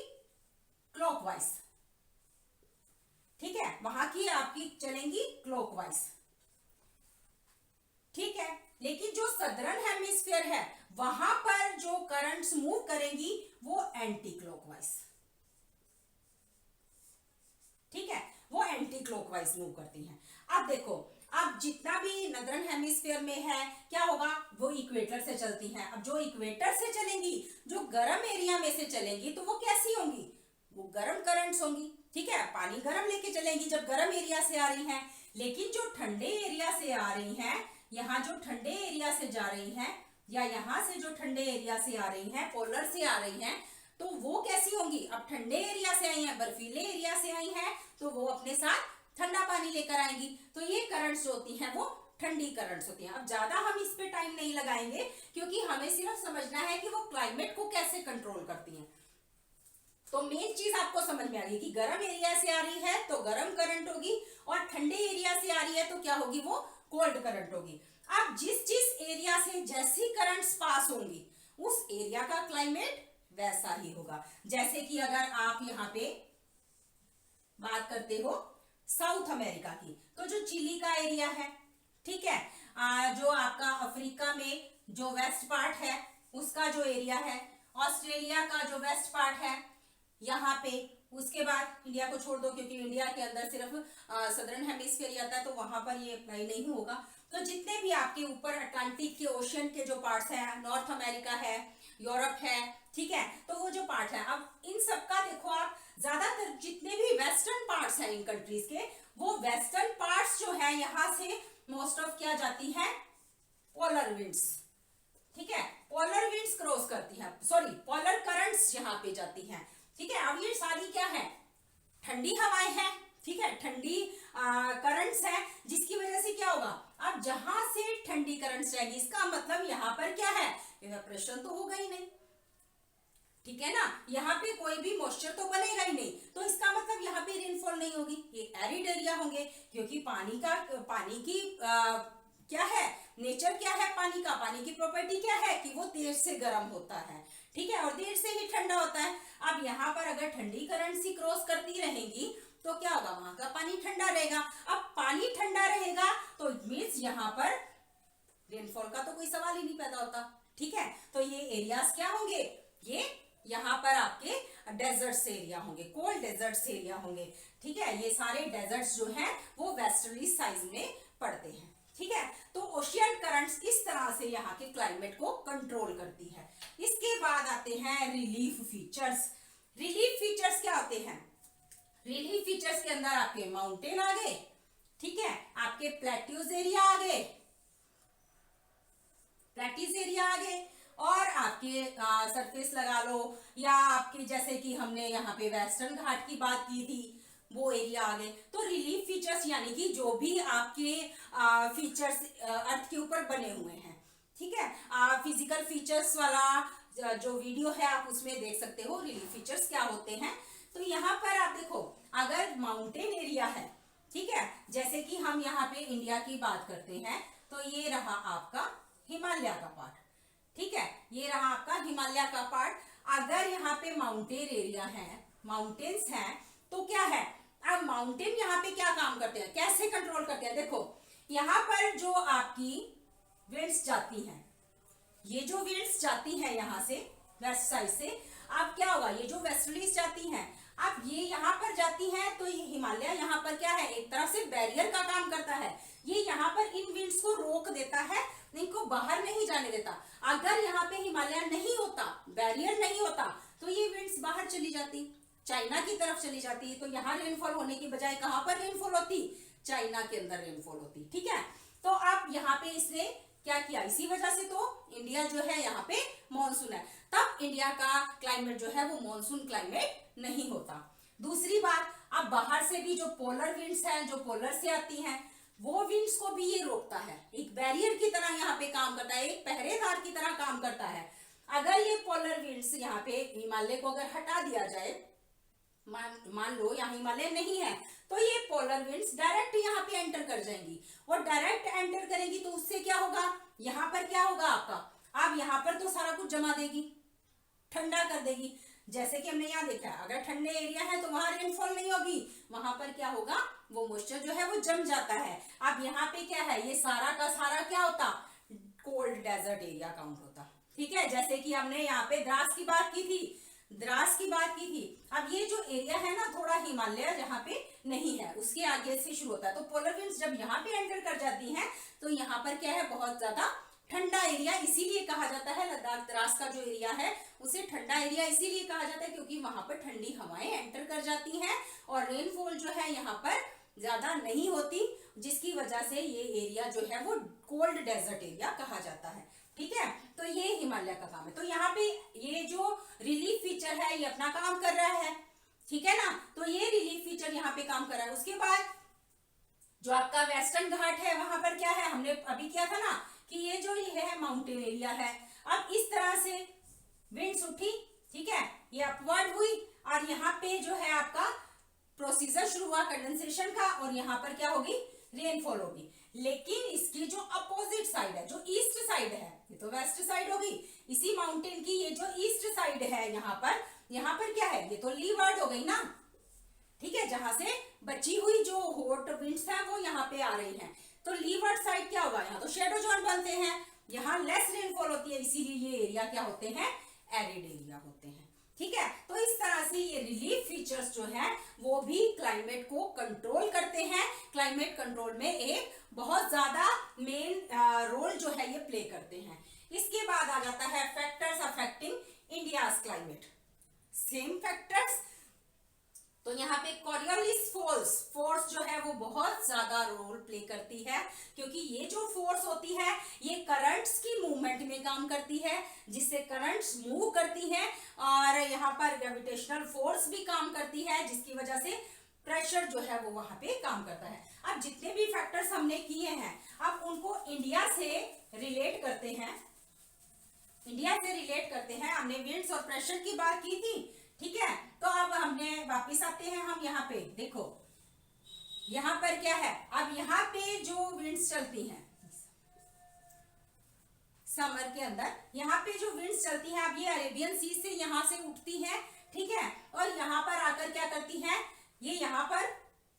क्लॉकवाइज। ठीक है, वहां की आपकी चलेंगी क्लॉकवाइज। ठीक है, लेकिन जो सदर्न हेमिस्फीयर है, वहां पर जो करंट्स मूव करेंगी वो एंटी क्लॉकवाइज। ठीक है, वो एंटी क्लॉकवाइज मूव करती हैं। अब देखो, अब जितना भी नदर्न हेमिस्फीयर में है क्या होगा, वो इक्वेटर से चलती हैं। अब जो इक्वेटर से चलेंगी, जो गर्म एरिया में से चलेंगी, तो वो कैसी होंगी, वो गर्म करंट्स होंगी। ठीक है, पानी गर्म लेके चलेंगी जब गर्म एरिया से आ रही हैं। लेकिन जो ठंडे एरिया से आ रही हैं, यहाँ जो ठंडे एरिया से जा रही हैं, या यहाँ से जो ठंडे एरिया से आ रही हैं, पोलर से आ रही हैं, तो वो कैसी होंगी, अब ठंडे एरिया से आई हैं, बर्फीले एरिया से आई हैं, तो वो अपने साथ ठंडा पानी लेकर आएंगी। तो ये करंट्स होती हैं वो ठंडी करंट्स होती हैं। अब ज्यादा हम इस पे टाइम नहीं लगाएंगे, क्योंकि हमें सिर्फ समझना है कि वो क्लाइमेट को कैसे कंट्रोल करती हैं। तो मेन चीज आपको समझ में आ गई कि गर्म एरिया से आ रही है तो गर्म करंट होगी, और ठंडे एरिया से आ रही है तो क्या होगी, वो कोल्ड करंट होगी। अब जिस एरिया से जैसी करंट्स पास होंगी, उस एरिया का क्लाइमेट वैसा ही होगा। जैसे कि अगर आप यहाँ पे बात करते हो साउथ अमेरिका की, तो जो चिली का एरिया है, ठीक है, जो आपका अफ्रीका में जो वेस्ट पार्ट है उसका जो एरिया है, ऑस्ट्रेलिया का जो वेस्ट पार्ट है यहाँ पे, उसके बाद इंडिया को छोड़ दो क्योंकि इंडिया के अंदर सिर्फ सदर्न हेमिस्फीयर आता है, तो वहां पर ये अप्लाई नहीं होगा। तो जितने भी आपके ऊपर अटलांटिक के ओशियन के जो पार्ट्स हैं, नॉर्थ अमेरिका है, यूरोप है, ठीक है, तो वो जो पार्ट है, अब इन सबका देखो आप, ज्यादातर जितने भी वेस्टर्न पार्ट्स हैं इन कंट्रीज के, वो वेस्टर्न पार्ट्स जो है यहाँ से मोस्ट ऑफ क्या जाती है, पोलर विंड्स। ठीक है, पोलर विंड्स क्रॉस करती हैं, सॉरी पोलर करंट्स यहाँ पे जाती हैं। ठीक है, अब ये सारी क्या है, ठंडी हवाएं हैं। ठीक है, ठंडी करंट्स है, जिसकी वजह से क्या होगा, अब जहां से ठंडी करंट्स जाएगी इसका मतलब यहाँ पर क्या है, इवेपोरेशन तो होगा ही नहीं, ठीक है ना, यहाँ पे कोई भी मॉइस्चर तो बनेगा ही नहीं, तो इसका मतलब यहाँ पे रेनफॉल नहीं होगी, ये एरिड एरिया होंगे, क्योंकि पानी की क्या है नेचर, क्या है पानी का, पानी की प्रॉपर्टी क्या है कि वो देर से गर्म होता है, ठीक है, और देर से ही ठंडा होता है। अब यहाँ पर अगर ठंडी करंट सी क्रॉस करती रहेंगी तो क्या होगा, वहां का पानी ठंडा रहेगा। अब पानी ठंडा रहेगा तो इट मींस यहाँ पर रेनफॉल का तो कोई सवाल ही नहीं पैदा होता, ठीक है। तो ये एरियाज क्या होंगे, ये यहाँ पर आपके डेजर्ट्स एरिया होंगे, कोल्ड डेजर्ट्स एरिया होंगे, ठीक है। ये सारे डेजर्ट्स जो हैं वो वेस्टर्ली साइड में पड़ते हैं, ठीक है। तो ओशियन करंट्स इस तरह से यहाँ के क्लाइमेट को कंट्रोल करती है। इसके बाद आते हैं रिलीफ फीचर्स। रिलीफ फीचर्स क्या होते हैं, रिलीफ फीचर्स के अंदर आपके माउंटेन आ गए, ठीक है, आपके प्लेट्यूज एरिया आ गए, प्लेट्यूज एरिया आ गए, और आपके सरफेस लगा लो, या आपके जैसे कि हमने यहाँ पे वेस्टर्न घाट की बात की थी वो एरिया आ गए। तो रिलीफ फीचर्स यानी कि जो भी आपके फीचर्स अर्थ के ऊपर बने हुए हैं, ठीक है। फिजिकल फीचर्स वाला जो वीडियो है आप उसमें देख सकते हो रिलीफ फीचर्स क्या होते हैं। तो यहाँ पर आप देखो, अगर माउंटेन एरिया है, ठीक है, जैसे कि हम यहाँ पे इंडिया की बात करते हैं, तो ये रहा आपका हिमालय का पार्ट, ठीक है, ये रहा आपका हिमालय का पार्ट। अगर यहाँ पे माउंटेन एरिया है, माउंटेन्स हैं, तो क्या है, अब माउंटेन यहाँ पे क्या काम करते हैं, कैसे कंट्रोल करते हैं, देखो यहाँ पर जो आपकी विंड्स जाती हैं, ये जो विंड्स जाती हैं यहाँ से वेस्ट साइड से, अब क्या होगा, ये जो वेस्टर्लीज जाती हैं, अब ये यहाँ पर जाती हैं, तो ये हिमालय यहाँ पर क्या है, एक तरह से बैरियर का काम करता है, ये यहाँ पर इन विंड्स को रोक देता है, इनको बाहर नहीं जाने देता। अगर यहाँ पे हिमालय नहीं होता, बैरियर नहीं होता, तो ये विंड्स बाहर चली जाती, चाइना की तरफ चली जाती, तो यहाँ रेनफॉल होने की बजाय कहां पर रेनफॉल होती, चाइना के अंदर रेनफॉल होती, ठीक है। तो आप यहाँ पे इसने क्या किया, इसी वजह से तो इंडिया जो है यहाँ पे मॉनसून है, तब इंडिया का क्लाइमेट जो है वो मॉनसून क्लाइमेट नहीं होता। दूसरी बात, अब बाहर से भी जो पोलर विंड्स हैं, जो पोलर से आती हैं, वो विंड्स को भी ये रोकता है, एक बैरियर की तरह यहाँ पे काम करता है, एक पहरेदार की तरह काम करता है। अगर ये पोलर विंड्स यहाँ पे हिमालय को अगर हटा दिया जाए, मान लो यहाँ हिमालय नहीं है, तो ये पोलर विंड्स डायरेक्ट यहाँ पे एंटर कर जाएंगी, और डायरेक्ट एंटर करेंगी तो उससे क्या होगा, यहाँ पर क्या होगा आपका, अब यहाँ पर तो सारा कुछ जमा देगी, ठंडा कर देगी। जैसे कि हमने यहाँ देखा, अगर ठंडे एरिया है तो वहां रेनफॉल नहीं होगी, वहां पर क्या होगा, वो मॉइस्चर जो है वो जम जाता है। अब यहाँ पे क्या है, ये सारा का सारा क्या होता, कोल्ड डेजर्ट एरिया काउंट होता, ठीक है। जैसे कि हमने यहाँ पे द्रास की बात की थी, द्रास की बात की थी। अब ये जो एरिया है ना, थोड़ा हिमालय जहाँ पे नहीं है उसके आगे से शुरू होता है, तो पोलर विंड्स जब यहाँ पे एंटर कर जाती हैं, तो यहाँ पर क्या है, बहुत ज्यादा ठंडा एरिया, इसीलिए कहा जाता है लद्दाख द्रास का जो एरिया है उसे ठंडा एरिया इसीलिए कहा जाता है, क्योंकि वहां पर ठंडी हवाएं एंटर कर जाती हैं और रेनफॉल जो है यहाँ पर ज्यादा नहीं होती, जिसकी वजह से ये एरिया जो है वो कोल्ड डेजर्ट एरिया कहा जाता है, ठीक है। तो ये हिमालय का काम है। तो यहाँ पे ये जो रिलीफ फीचर है ये अपना काम कर रहा है, ठीक है ना, तो ये रिलीफ फीचर यहाँ पे काम कर रहा है। उसके बाद जो आपका वेस्टर्न घाट है, वहां पर क्या है, हमने अभी किया था ना कि ये जो ये है माउंटेन एरिया है, अब इस तरह से विंड्स उठी, ठीक है, ये अपवर्ड हुई, और यहाँ पे जो है आपका प्रोसीजर शुरू हुआ कंडेंसेशन का, और यहाँ पर क्या होगी, रेनफॉल होगी। लेकिन इसकी जो अपोजिट साइड है, जो ईस्ट साइड है, ये तो वेस्ट साइड होगी, इसी माउंटेन की ये जो ईस्ट साइड है, यहाँ पर क्या है, ये तो लीवर्ड हो गई ना, ठीक है, जहां से बची हुई जो हॉट विंड्स है वो यहाँ पे आ रही हैं, तो लीवर्ड साइड क्या होगा, यहाँ तो शेडो जोन बनते हैं, यहाँ लेस रेनफॉल होती है, इसीलिए ये एरिया क्या होते हैं, एरिड एरिया होते हैं, ठीक है। तो इस तरह से ये रिलीफ फीचर्स जो है वो भी क्लाइमेट को कंट्रोल करते हैं, क्लाइमेट कंट्रोल में एक बहुत ज्यादा मेन रोल जो है ये प्ले करते हैं। इसके बाद आ जाता है factors affecting India's climate, same factors. तो यहाँ पे कॉरियोलिस फोर्स जो है वो बहुत ज्यादा रोल प्ले करती है, क्योंकि ये जो फोर्स होती है ये करंट्स की मूवमेंट में काम करती है, जिससे करंट्स मूव करती हैं, और यहाँ पर ग्रेविटेशनल फोर्स भी काम करती है, जिसकी वजह से प्रेशर जो है वो वहां पे काम करता है। अब जितने भी फैक्टर्स हमने किए हैं अब उनको इंडिया से रिलेट करते हैं, हमने विंड्स और प्रेशर की बात की थी, ठीक है। तो अब हमने वापस आते हैं हम यहाँ पे, देखो यहाँ पर क्या है, अब यहाँ पे जो विंड्स चलती हैं समर के अंदर, यहाँ पे जो विंड्स चलती हैं अब ये अरेबियन सी से यहाँ से उठती हैं, ठीक है, और यहाँ पर आकर क्या करती हैं, ये यहाँ पर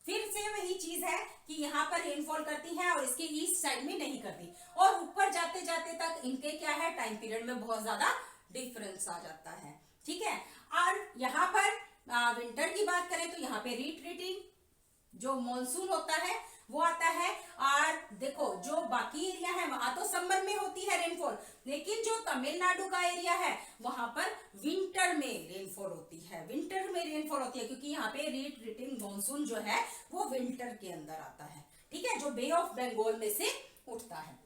फिर से वही चीज है कि यहाँ पर रेनफॉल करती है और इसके ईस्ट साइड में नहीं करती, और ऊपर जाते जाते तक इनके क्या है टाइम पीरियड में बहुत ज्यादा डिफरेंस आ जाता है, ठीक है। और यहाँ पर विंटर की बात करें तो यहाँ पे रिट्रीटिंग जो मॉनसून होता है वो आता है, और देखो जो बाकी एरिया है वहां तो समर में होती है रेनफॉल, लेकिन जो तमिलनाडु का एरिया है वहां पर विंटर में रेनफॉल होती है, क्योंकि यहाँ पे रिट्रीटिंग मॉनसून जो है वो विंटर के अंदर आता है, ठीक है, जो बे ऑफ बंगाल में से उठता है।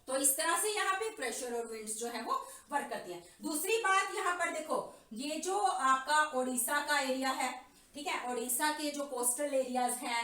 तो इस तरह से यहाँ पे प्रेशर और विंड्स जो है वो वर्क करती हैं। दूसरी बात यहाँ पर देखो, ये जो आपका ओडिशा का एरिया है, ठीक है, ओडिशा के जो कोस्टल एरियाज हैं,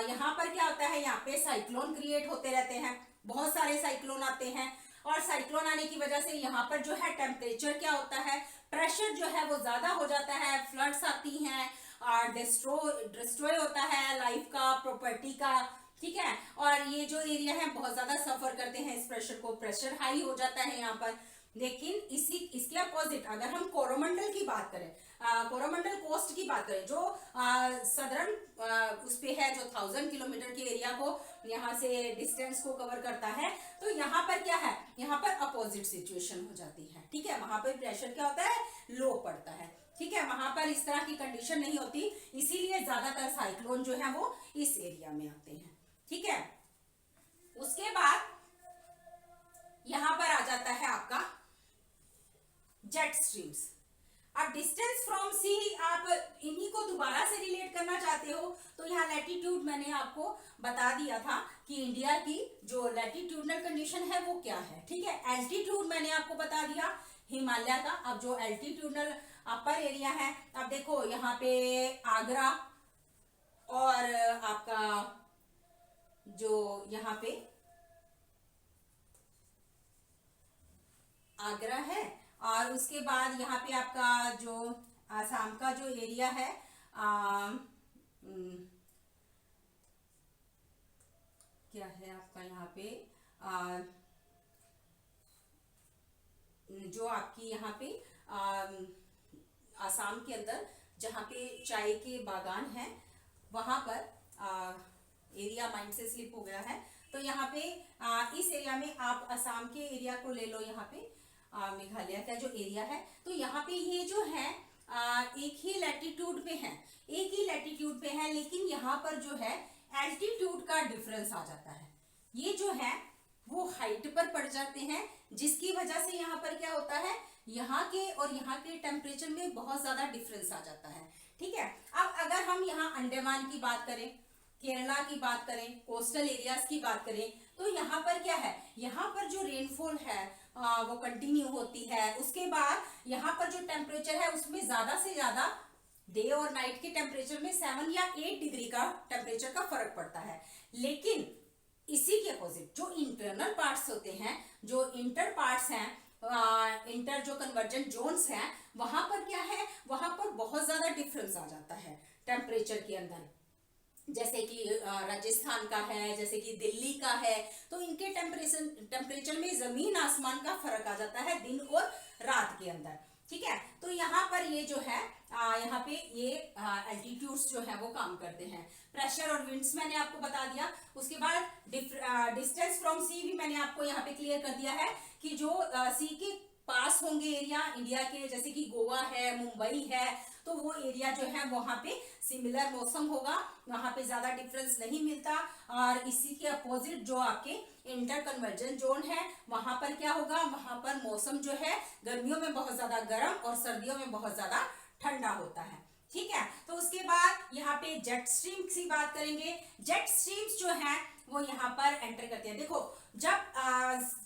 यहाँ पर क्या होता है, यहाँ पे साइक्लोन क्रिएट होते रहते हैं, बहुत सारे साइक्लोन आते हैं, और साइक्लोन आने की वजह से यहाँ पर जो है टेम्परेचर क्या होता है, प्रेशर जो है वो ज्यादा हो जाता है, फ्लड्स आती हैं और डिस्ट्रॉय होता है लाइफ का, प्रॉपर्टी का, ठीक है, और ये जो एरिया है बहुत ज्यादा सफर करते हैं इस प्रेशर को, प्रेशर हाई हो जाता है यहाँ पर। लेकिन इसके अपोजिट अगर हम कोरोमंडल की बात करें, कोरोमंडल कोस्ट की बात करें, जो सदर्न उस पे है, जो 1000 किलोमीटर के एरिया को यहाँ से डिस्टेंस को कवर करता है, तो यहाँ पर क्या है, यहाँ पर अपोजिट सिचुएशन हो जाती है, ठीक है, वहां पर प्रेशर क्या होता है, लो पड़ता है, ठीक है, वहां पर इस तरह की कंडीशन नहीं होती, इसीलिए ज्यादातर साइक्लोन जो है वो इस एरिया में आते हैं, ठीक है। उसके बाद यहां पर आ जाता है आपका जेट स्ट्रीम्स। अब डिस्टेंस फ्रॉम सी, आप इन्हीं को दोबारा से रिलेट करना चाहते हो तो यहाँ लैटिट्यूड मैंने आपको बता दिया था कि इंडिया की जो लैटिट्यूडनल कंडीशन है वो क्या है, ठीक है। एल्टीट्यूड मैंने आपको बता दिया हिमालय का। अब जो एल्टीट्यूडनल अपर एरिया है, अब देखो यहाँ पे आगरा और आपका जो यहाँ पे आगरा है, और उसके बाद यहाँ पे आपका जो आसाम का जो एरिया है, क्या है आपका यहाँ पे जो आपकी यहाँ पे आसाम के अंदर जहाँ पे चाय के बागान हैं वहां पर एरिया माइंड से स्लिप हो गया है, तो यहाँ पे इस एरिया में आप असम के एरिया को ले लो, यहाँ पे मेघालय का जो एरिया है, तो यहाँ पे ये जो है एक ही लैटिट्यूड पे है, लेकिन यहाँ पर जो है एल्टीट्यूड का डिफरेंस आ जाता है, ये जो है वो हाइट पर पड़ जाते हैं, जिसकी वजह से यहाँ पर क्या होता है, यहाँ के और यहाँ के टेम्परेचर में बहुत ज्यादा डिफरेंस आ जाता है, ठीक है। अब अगर हम यहाँ अंडमान की बात करें, केरला की बात करें, कोस्टल एरियाज की बात करें, तो यहाँ पर क्या है, यहाँ पर जो रेनफॉल है वो कंटिन्यू होती है। उसके बाद यहाँ पर जो टेम्परेचर है उसमें ज्यादा से ज्यादा डे और नाइट के टेम्परेचर में 7 या 8 डिग्री का टेम्परेचर का फर्क पड़ता है। लेकिन इसी के अपोजिट जो इंटरनल पार्ट्स होते हैं, जो इंटर पार्ट्स हैं, इंटर जो कन्वर्जेंट जोन्स हैं, वहां पर क्या है, वहां पर बहुत ज्यादा डिफरेंस आ जाता है टेम्परेचर के अंदर, जैसे कि राजस्थान का है, जैसे कि दिल्ली का है, तो इनके टेम्परेचर में जमीन आसमान का फर्क आ जाता है दिन और रात के अंदर, ठीक है। तो यहाँ पर ये जो है यहाँ पे ये एल्टीट्यूड्स जो है वो काम करते हैं। प्रेशर और विंड्स मैंने आपको बता दिया। उसके बाद डिस्टेंस फ्रॉम सी भी मैंने आपको यहाँ पे क्लियर कर दिया है कि जो सी के पास होंगे एरिया इंडिया के, जैसे कि गोवा है, मुंबई है, तो वो एरिया जो है वहां पे सिमिलर मौसम होगा, वहां पे ज्यादा डिफरेंस नहीं मिलता। और इसी के अपोजिट जो आपके इंटर कन्वर्जेंट जोन है, वहां पर क्या होगा, वहां पर मौसम जो है गर्मियों में बहुत ज्यादा गर्म और सर्दियों में बहुत ज्यादा ठंडा होता है, ठीक है। तो उसके बाद यहाँ पे जेट स्ट्रीम की बात करेंगे। जेट स्ट्रीम्स जो है वो यहाँ पर एंटर करते हैं। देखो जब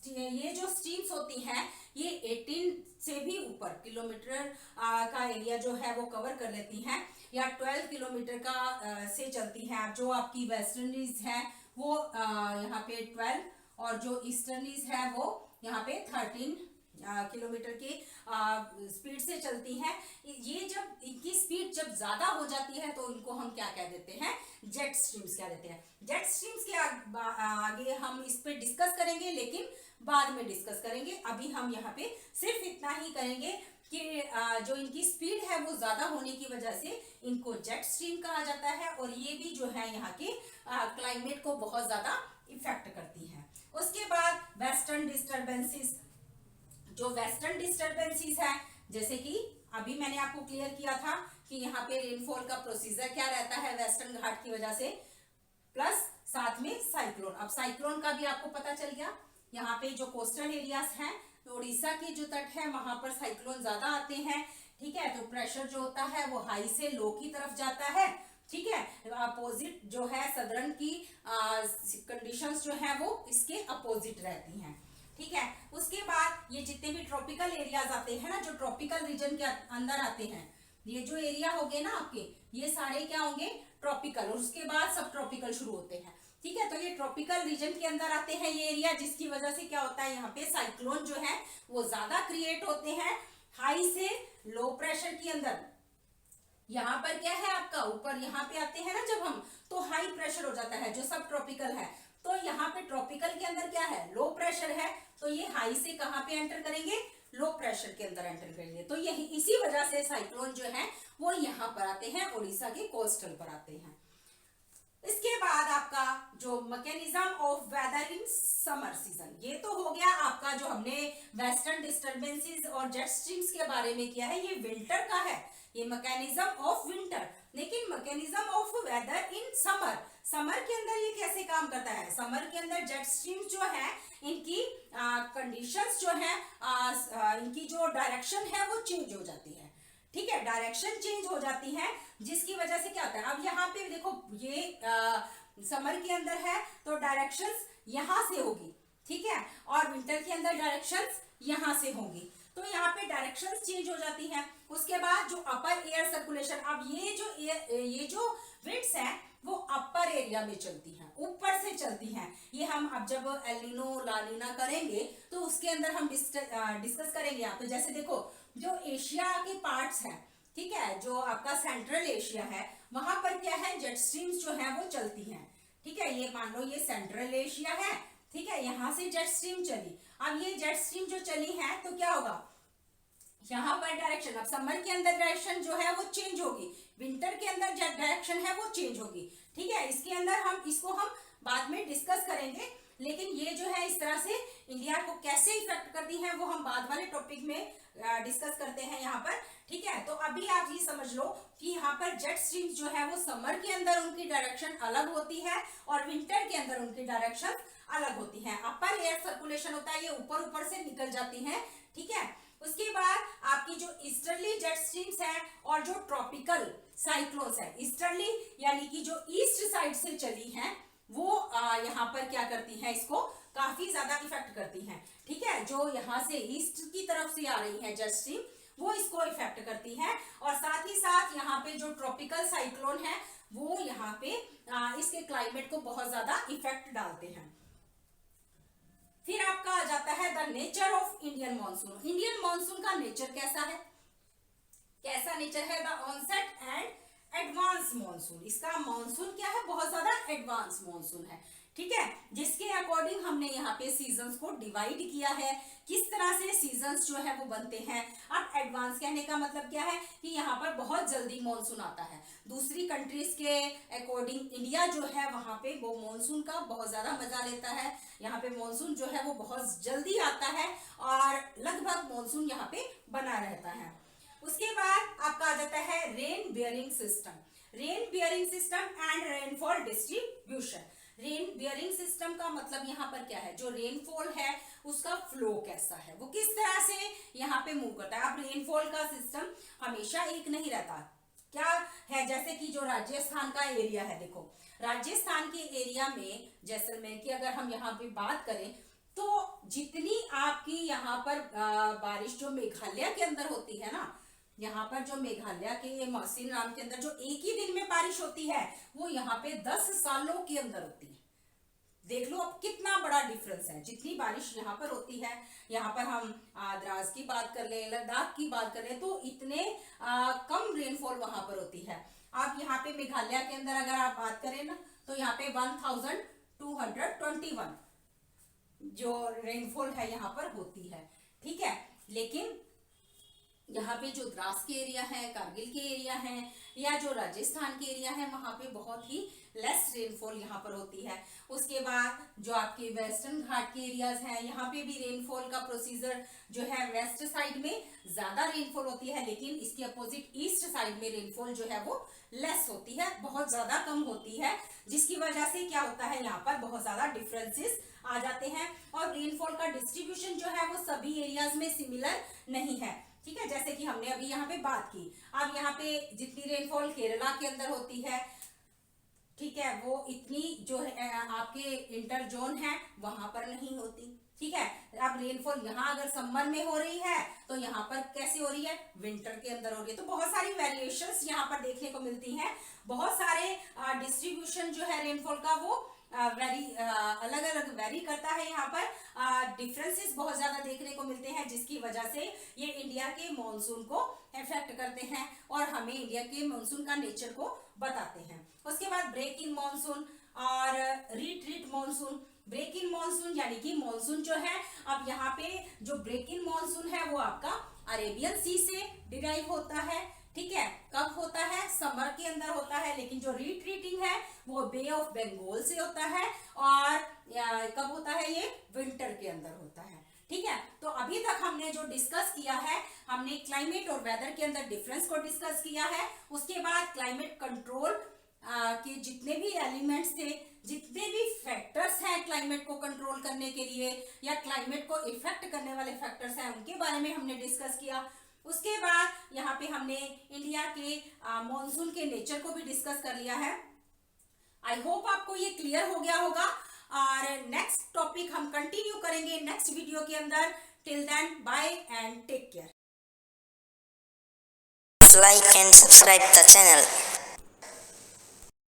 ये जो स्ट्रीम्स होती हैं ये 18 से भी ऊपर किलोमीटर का एरिया जो है वो कवर कर लेती हैं। या 12 किलोमीटर का से चलती हैं। जो आपकी वेस्टर्नीज है वो यहाँ पे 12 और जो ईस्टर्नीज है वो यहाँ पे 13 किलोमीटर की स्पीड से चलती हैं। ये जब इनकी स्पीड जब ज्यादा हो जाती है तो इनको हम क्या कह देते हैं, जेट स्ट्रीम्स कह देते हैं। जेट स्ट्रीम्स के आगे हम इस पे डिस्कस करेंगे, लेकिन बाद में डिस्कस करेंगे। अभी हम यहाँ पे सिर्फ इतना ही करेंगे कि जो इनकी स्पीड है वो ज्यादा होने की वजह से इनको जेट स्ट्रीम कहा जाता है, और ये भी जो है यहाँ के क्लाइमेट को बहुत ज्यादा इफेक्ट करती है। उसके बाद वेस्टर्न डिस्टर्बेंसेस, जो वेस्टर्न डिस्टर्बेंसेस है, जैसे कि अभी मैंने आपको क्लियर किया था कि यहाँ पे रेनफॉल का प्रोसीजर क्या रहता है वेस्टर्न घाट की वजह से, प्लस साथ में साइक्लोन। अब साइक्लोन का भी आपको पता चल गया। यहाँ पे जो कोस्टल एरियाज हैं, तो उड़ीसा के जो तट है वहां पर साइक्लोन ज्यादा आते हैं, ठीक है। तो प्रेशर जो होता है वो हाई से लो की तरफ जाता है, ठीक है। अपोजिट जो है सदर्न की कंडीशंस जो है वो इसके अपोजिट रहती हैं, ठीक है। उसके बाद ये जितने भी ट्रॉपिकल एरियाज आते हैं ना, जो ट्रॉपिकल रीजन के अंदर आते हैं, ये जो एरिया हो गए ना आपके, ये सारे क्या होंगे, ट्रॉपिकल, और उसके बाद सब ट्रॉपिकल शुरू होते हैं, ठीक है। तो ये ट्रॉपिकल रीजन के अंदर आते हैं ये एरिया, जिसकी वजह से क्या होता है, यहाँ पे साइक्लोन जो है वो ज्यादा क्रिएट होते हैं हाई से लो प्रेशर के अंदर। यहाँ पर क्या है आपका, ऊपर यहाँ पे आते हैं ना जब हम, तो हाई प्रेशर हो जाता है जो सब ट्रॉपिकल है। तो यहाँ पे ट्रॉपिकल के अंदर क्या है, लो प्रेशर है, तो ये हाई से कहाँ पे एंटर करेंगे, लो प्रेशर के अंदर एंटर करेंगे। तो यही इसी वजह से साइक्लोन जो है वो यहाँ पर आते हैं, उड़ीसा के कोस्टल पर आते हैं। इसके बाद आपका जो mechanism of weather in summer season, ये तो हो गया आपका जो हमने वेस्टर्न डिस्टर्बेंसेस और जेट स्ट्रीम्स के बारे में किया है, ये विंटर का है, ये मैकेनिज्म ऑफ विंटर। लेकिन mechanism of weather in summer, summer के अंदर ये कैसे काम करता है, समर के अंदर जेट स्ट्रीम्स जो है इनकी कंडीशंस जो है इनकी जो डायरेक्शन है वो चेंज हो जाती है, ठीक है। डायरेक्शन चेंज हो जाती है, जिसकी वजह से क्या होता है, अब यहाँ पे देखो ये समर के अंदर है तो डायरेक्शंस यहाँ से होगी, ठीक है, और विंटर के अंदर डायरेक्शंस यहाँ से होंगी। तो यहाँ पे डायरेक्शंस चेंज हो जाती हैं। उसके बाद जो अपर एयर सर्कुलेशन, अब ये जो विंड्स हैं वो अपर एरिया में चलती हैं, ऊपर से चलती हैं। ये हम अब जब एलिनो लानिना करेंगे तो उसके अंदर हम डिस्कस करेंगे यहाँ पे। जैसे देखो जो एशिया के पार्ट्स हैं, ठीक है, जो आपका सेंट्रल एशिया है, वहां पर क्या है, जेट स्ट्रीम्स जो है वो चलती हैं, ठीक है। ये मान लो ये सेंट्रल एशिया है, ठीक है, यहां से जेट स्ट्रीम चली। अब ये जेट स्ट्रीम जो चली है तो क्या होगा, यहाँ पर डायरेक्शन, अब समर के अंदर डायरेक्शन जो है वो चेंज होगी, विंटर के अंदर जो डायरेक्शन है वो चेंज होगी, ठीक है। इसके अंदर हम इसको बाद में डिस्कस करेंगे, लेकिन ये जो है इस तरह से इंडिया को कैसे इफेक्ट करती है वो हम बाद वाले टॉपिक में डिस्कस करते हैं यहाँ पर, ठीक है। तो अभी आप ये समझ लो कि यहाँ पर जेट स्ट्रीम्स जो है वो समर के अंदर उनकी डायरेक्शन अलग होती है और विंटर के अंदर उनकी डायरेक्शन अलग होती है। अपर एयर सर्कुलेशन होता है, ये ऊपर ऊपर से निकल जाती है, ठीक है। उसके बाद आपकी जो ईस्टर्ली जेट स्ट्रीम्स है और जो ट्रॉपिकल साइक्लोन्स है, ईस्टर्ली यानी कि जो ईस्ट साइड से चली हैं वो यहाँ पर क्या करती हैं, इसको काफी ज्यादा इफेक्ट करती हैं, ठीक है। जो यहाँ से ईस्ट की तरफ से आ रही है जेट स्ट्रीम वो इसको इफेक्ट करती है, और साथ ही साथ यहाँ पे जो ट्रॉपिकल साइक्लोन है वो यहाँ पे इसके क्लाइमेट को बहुत ज्यादा इफेक्ट डालते हैं। फिर आपका आ जाता है the nature of Indian monsoon. Indian monsoon का नेचर कैसा है, कैसा नेचर है, the onset and advance monsoon. इसका मॉनसून क्या है, बहुत ज्यादा एडवांस मॉनसून है, ठीक है, जिसके अकॉर्डिंग हमने यहाँ पे सीजन्स को डिवाइड किया है, किस तरह से सीजन्स जो है वो बनते हैं। अब एडवांस कहने का मतलब क्या है कि यहाँ पर बहुत जल्दी मॉनसून आता है, दूसरी कंट्रीज के अकॉर्डिंग इंडिया जो है वहां पे वो मॉनसून का बहुत ज्यादा मजा लेता है। यहाँ पे मॉनसून जो है वो बहुत जल्दी आता है और लगभग मॉनसून यहाँ पे बना रहता है। उसके बाद आपका आ जाता है rain bearing system, rain bearing system and rainfall distribution. Rain bearing system का मतलब यहाँ पर क्या है, जो रेनफॉल है उसका फ्लो कैसा है, वो किस तरह से यहाँ पे मूव करता है। अब रेनफॉल का सिस्टम हमेशा एक नहीं रहता, क्या है, जैसे कि जो राजस्थान का एरिया है, देखो राजस्थान के एरिया में जैसलमेर की अगर हम यहाँ पे बात करें तो जितनी आपकी यहाँ पर बारिश जो मेघालय के अंदर होती है ना, यहाँ पर जो मेघालय के मौसिनराम के अंदर जो एक ही दिन में बारिश होती है वो यहाँ पे 10 सालों के अंदर होती है। देख लो अब कितना बड़ा डिफरेंस है। जितनी बारिश यहाँ पर होती है, यहाँ पर हम द्रास की बात कर ले, लद्दाख की बात करें, तो इतने कम रेनफॉल वहां पर होती है। आप यहाँ पे मेघालय के अंदर अगर आप बात करें ना, तो यहाँ पे 1221 जो रेनफॉल है यहाँ पर होती है, ठीक है। लेकिन यहाँ पे जो द्रास के एरिया है, कारगिल के एरिया है, या जो राजस्थान के एरिया है, वहां पे बहुत ही लेस रेनफॉल यहाँ पर होती है। उसके बाद जो आपके वेस्टर्न घाट के एरियाज हैं, यहाँ पे भी रेनफॉल का प्रोसीजर जो है वेस्ट साइड में ज्यादा रेनफॉल होती है, लेकिन इसके अपोजिट ईस्ट साइड में रेनफॉल जो है वो लेस होती है, बहुत ज्यादा कम होती है, जिसकी वजह से क्या होता है यहाँ पर बहुत ज्यादा डिफरेंसेस आ जाते हैं। और रेनफॉल का डिस्ट्रीब्यूशन जो है वो सभी एरियाज में सिमिलर नहीं है, ठीक है। जैसे कि हमने अभी यहाँ पे बात की, अब यहाँ पे जितनी रेनफॉल केरला के अंदर होती है, ठीक है, वो इतनी जो है आपके इंटर जोन है वहां पर नहीं होती, ठीक है। अब रेनफॉल यहाँ अगर समर में हो रही है तो यहाँ पर कैसे हो रही है, विंटर के अंदर हो रही है। तो बहुत सारी वेरिएशंस यहाँ पर देखने को मिलती हैं, बहुत सारे डिस्ट्रीब्यूशन जो है रेनफॉल का वो अलग अलग वेरी करता है। यहाँ पर डिफरेंसेस बहुत ज्यादा देखने को मिलते हैं, जिसकी वजह से ये इंडिया के मॉनसून को इफेक्ट करते हैं और हमें इंडिया के मॉनसून का नेचर को बताते हैं। उसके बाद ब्रेक इन मॉनसून और retreat monsoon. Break in monsoon यानी कि मॉनसून जो है, अब यहाँ पे जो ब्रेक इन मॉनसून है वो आपका अरेबियन सी से डिराइव होता है, ठीक है। कब होता है, समर के अंदर होता है, लेकिन जो रिट्रीटिंग है वो बे ऑफ बंगाल से होता है, और कब होता है, ये विंटर के अंदर होता है, ठीक है। तो अभी तक हमने जो डिस्कस किया है, हमने क्लाइमेट और वेदर के अंदर डिफरेंस को डिस्कस किया है। उसके बाद क्लाइमेट कंट्रोल के जितने भी एलिमेंट्स थे, जितने भी फैक्टर्स हैं क्लाइमेट को कंट्रोल करने के लिए या क्लाइमेट को इफेक्ट करने वाले फैक्टर्स हैं, उनके बारे में हमने डिस्कस किया। उसके बाद यहाँ पे हमने इंडिया के मॉनसून के नेचर को भी डिस्कस कर लिया है। आई होप आपको ये क्लियर हो गया होगा, और नेक्स्ट टॉपिक हम कंटिन्यू करेंगे नेक्स्ट वीडियो के अंदर। Till then bye and take care. Like and subscribe the channel.